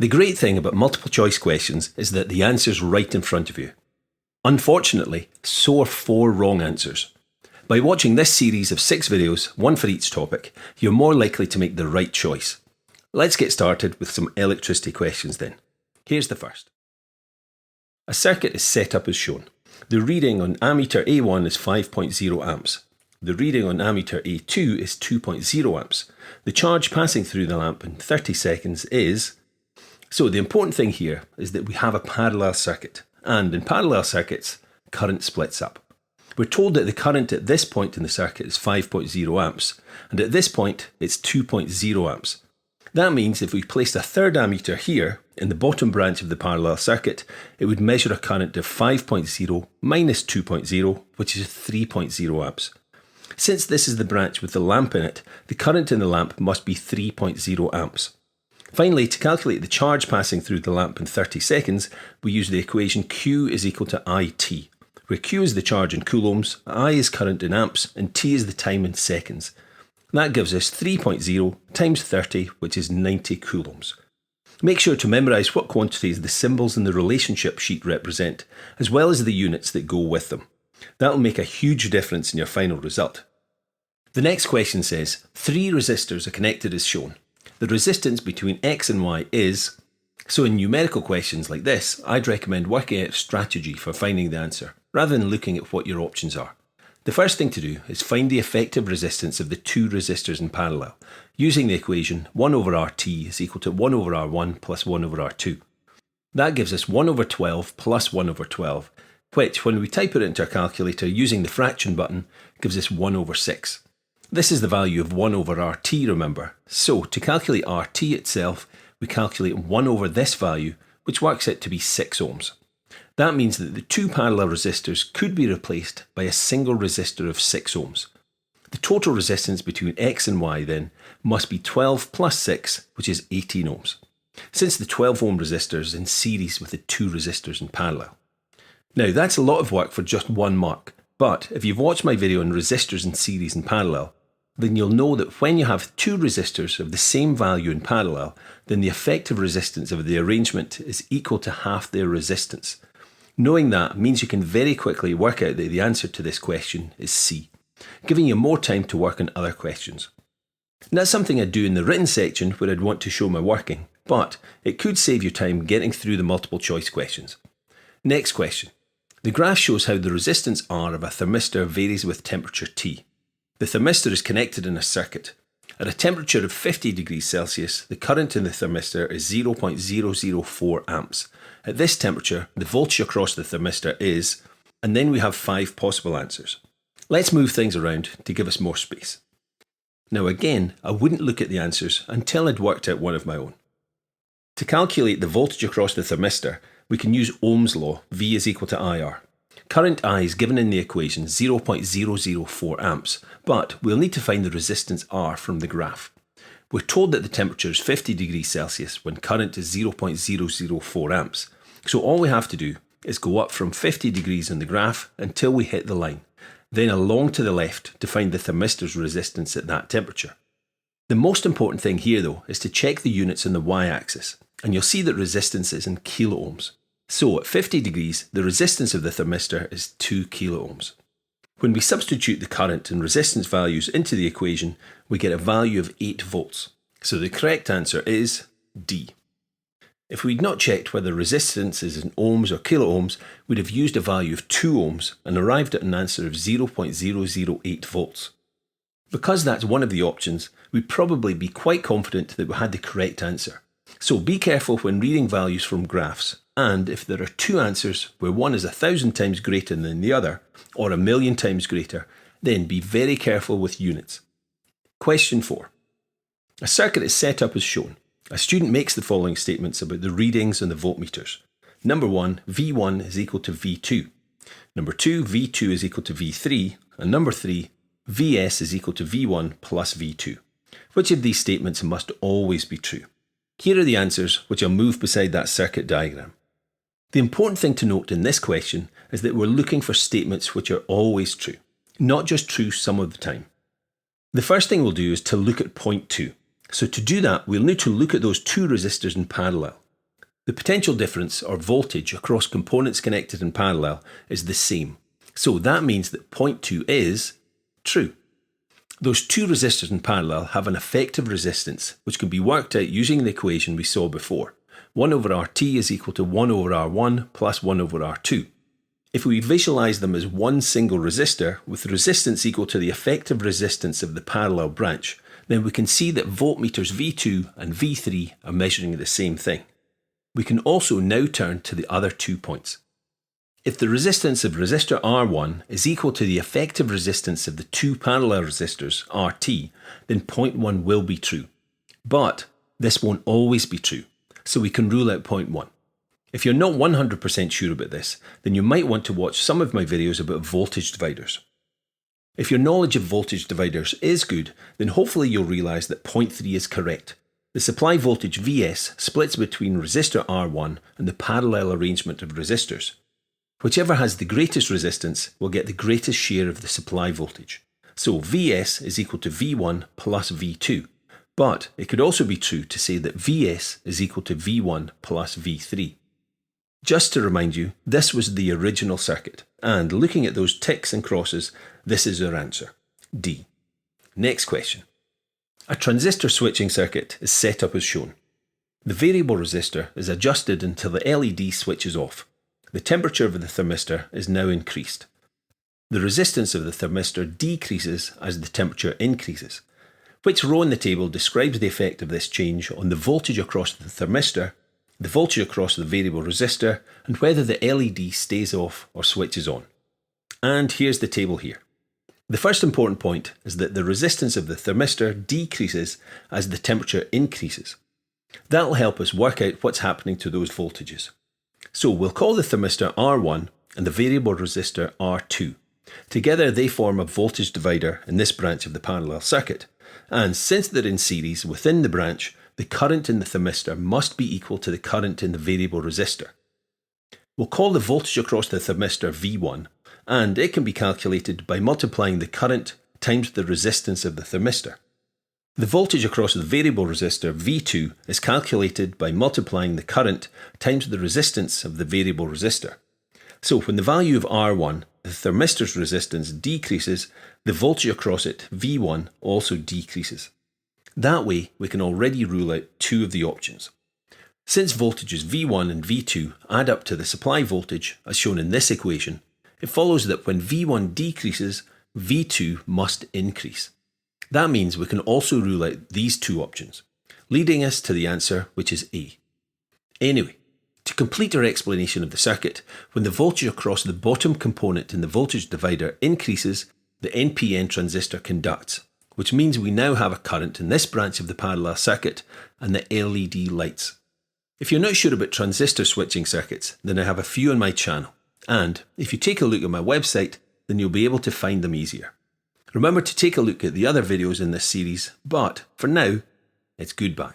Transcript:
The great thing about multiple choice questions is that the answer's right in front of you. Unfortunately, so are 4 wrong answers. By watching this series of 6 videos, one for each topic, you're more likely to make the right choice. Let's get started with some electricity questions then. Here's the first. A circuit is set up as shown. The reading on ammeter A1 is 5.0 amps. The reading on ammeter A2 is 2.0 amps. The charge passing through the lamp in 30 seconds is... So the important thing here is that we have a parallel circuit, and in parallel circuits, current splits up. We're told that the current at this point in the circuit is 5.0 amps, and at this point it's 2.0 amps. That means if we placed a third ammeter here, in the bottom branch of the parallel circuit, it would measure a current of 5.0 minus 2.0, which is 3.0 amps. Since this is the branch with the lamp in it, the current in the lamp must be 3.0 amps. Finally, to calculate the charge passing through the lamp in 30 seconds, we use the equation Q is equal to IT, where Q is the charge in coulombs, I is current in amps, and T is the time in seconds. That gives us 3.0 times 30, which is 90 coulombs. Make sure to memorise what quantities the symbols in the relationship sheet represent, as well as the units that go with them. That'll make a huge difference in your final result. The next question says, 3 resistors are connected as shown. The resistance between X and Y is... So in numerical questions like this, I'd recommend working out a strategy for finding the answer, rather than looking at what your options are. The first thing to do is find the effective resistance of the 2 resistors in parallel, using the equation 1 over RT is equal to 1 over R1 plus 1 over R2. That gives us 1 over 12 plus 1 over 12, which, when we type it into our calculator using the fraction button, gives us 1 over 6. This is the value of 1 over RT, remember. So, to calculate RT itself, we calculate 1 over this value, which works out to be 6 ohms. That means that the 2 parallel resistors could be replaced by a single resistor of 6 ohms. The total resistance between X and Y then must be 12 plus 6, which is 18 ohms, since the 12 ohm resistor is in series with the 2 resistors in parallel. Now that's a lot of work for just one mark, but if you've watched my video on resistors in series and parallel, then you'll know that when you have 2 resistors of the same value in parallel, then the effective resistance of the arrangement is equal to half their resistance. Knowing that means you can very quickly work out that the answer to this question is C, giving you more time to work on other questions. And that's something I'd do in the written section where I'd want to show my working, but it could save you time getting through the multiple choice questions. Next question. The graph shows how the resistance R of a thermistor varies with temperature T. The thermistor is connected in a circuit. At a temperature of 50 degrees Celsius, the current in the thermistor is 0.004 amps. At this temperature, the voltage across the thermistor is, and then we have 5 possible answers. Let's move things around to give us more space. Now again, I wouldn't look at the answers until I'd worked out one of my own. To calculate the voltage across the thermistor, we can use Ohm's law, V is equal to IR. Current I is given in the equation 0.004 amps, but we'll need to find the resistance R from the graph. We're told that the temperature is 50 degrees Celsius when current is 0.004 amps. So all we have to do is go up from 50 degrees on the graph until we hit the line, then along to the left to find the thermistor's resistance at that temperature. The most important thing here though is to check the units on the y-axis, and you'll see that resistance is in kilo ohms. So at 50 degrees, the resistance of the thermistor is 2 kilo ohms. When we substitute the current and resistance values into the equation, we get a value of 8 volts. So the correct answer is D. If we'd not checked whether resistance is in ohms or kilo ohms, we'd have used a value of 2 ohms and arrived at an answer of 0.008 volts. Because that's one of the options, we'd probably be quite confident that we had the correct answer. So be careful when reading values from graphs, and if there are 2 answers where one is 1,000 times greater than the other, or 1,000,000 times greater, then be very careful with units. Question 4. A circuit is set up as shown. A student makes the following statements about the readings on the voltmeters. Number 1, V1 is equal to V2. Number 2, V2 is equal to V3. And number 3, Vs is equal to V1 plus V2. Which of these statements must always be true? Here are the answers, which I'll move beside that circuit diagram. The important thing to note in this question is that we're looking for statements which are always true, not just true some of the time. The first thing we'll do is to look at point 2. So to do that, we'll need to look at those two resistors in parallel. The potential difference, or voltage, across components connected in parallel is the same. So that means that point 2 is true. Those two resistors in parallel have an effective resistance, which can be worked out using the equation we saw before. 1 over RT is equal to 1 over R1 plus 1 over R2. If we visualise them as one single resistor with resistance equal to the effective resistance of the parallel branch, then we can see that voltmeters V2 and V3 are measuring the same thing. We can also now turn to the other 2 points. If the resistance of resistor R1 is equal to the effective resistance of the two parallel resistors RT, then point 1 will be true. But this won't always be true, so we can rule out point 1. If you're not 100% sure about this, then you might want to watch some of my videos about voltage dividers. If your knowledge of voltage dividers is good, then hopefully you'll realise that point 3 is correct. The supply voltage Vs splits between resistor R1 and the parallel arrangement of resistors. Whichever has the greatest resistance will get the greatest share of the supply voltage. So Vs is equal to V1 plus V2. But it could also be true to say that Vs is equal to V1 plus V3. Just to remind you, this was the original circuit, and looking at those ticks and crosses, this is our answer, D. Next question. A transistor switching circuit is set up as shown. The variable resistor is adjusted until the LED switches off. The temperature of the thermistor is now increased. The resistance of the thermistor decreases as the temperature increases. Which row in the table describes the effect of this change on the voltage across the thermistor, the voltage across the variable resistor, and whether the LED stays off or switches on? And here's the table here. The first important point is that the resistance of the thermistor decreases as the temperature increases. That will help us work out what's happening to those voltages. So we'll call the thermistor R1 and the variable resistor R2. Together they form a voltage divider in this branch of the parallel circuit. And since they're in series within the branch, the current in the thermistor must be equal to the current in the variable resistor. We'll call the voltage across the thermistor V1, and it can be calculated by multiplying the current times the resistance of the thermistor. The voltage across the variable resistor V2 is calculated by multiplying the current times the resistance of the variable resistor. So when the value of R1, the thermistor's resistance, decreases, the voltage across it, V1, also decreases. That way, we can already rule out two of the options. Since voltages V1 and V2 add up to the supply voltage, as shown in this equation, it follows that when V1 decreases, V2 must increase. That means we can also rule out these two options, leading us to the answer, which is A. Anyway, to complete our explanation of the circuit, when the voltage across the bottom component in the voltage divider increases, the NPN transistor conducts, which means we now have a current in this branch of the parallel circuit and the LED lights. If you're not sure about transistor switching circuits, then I have a few on my channel, and if you take a look at my website, then you'll be able to find them easier. Remember to take a look at the other videos in this series, but for now, it's goodbye.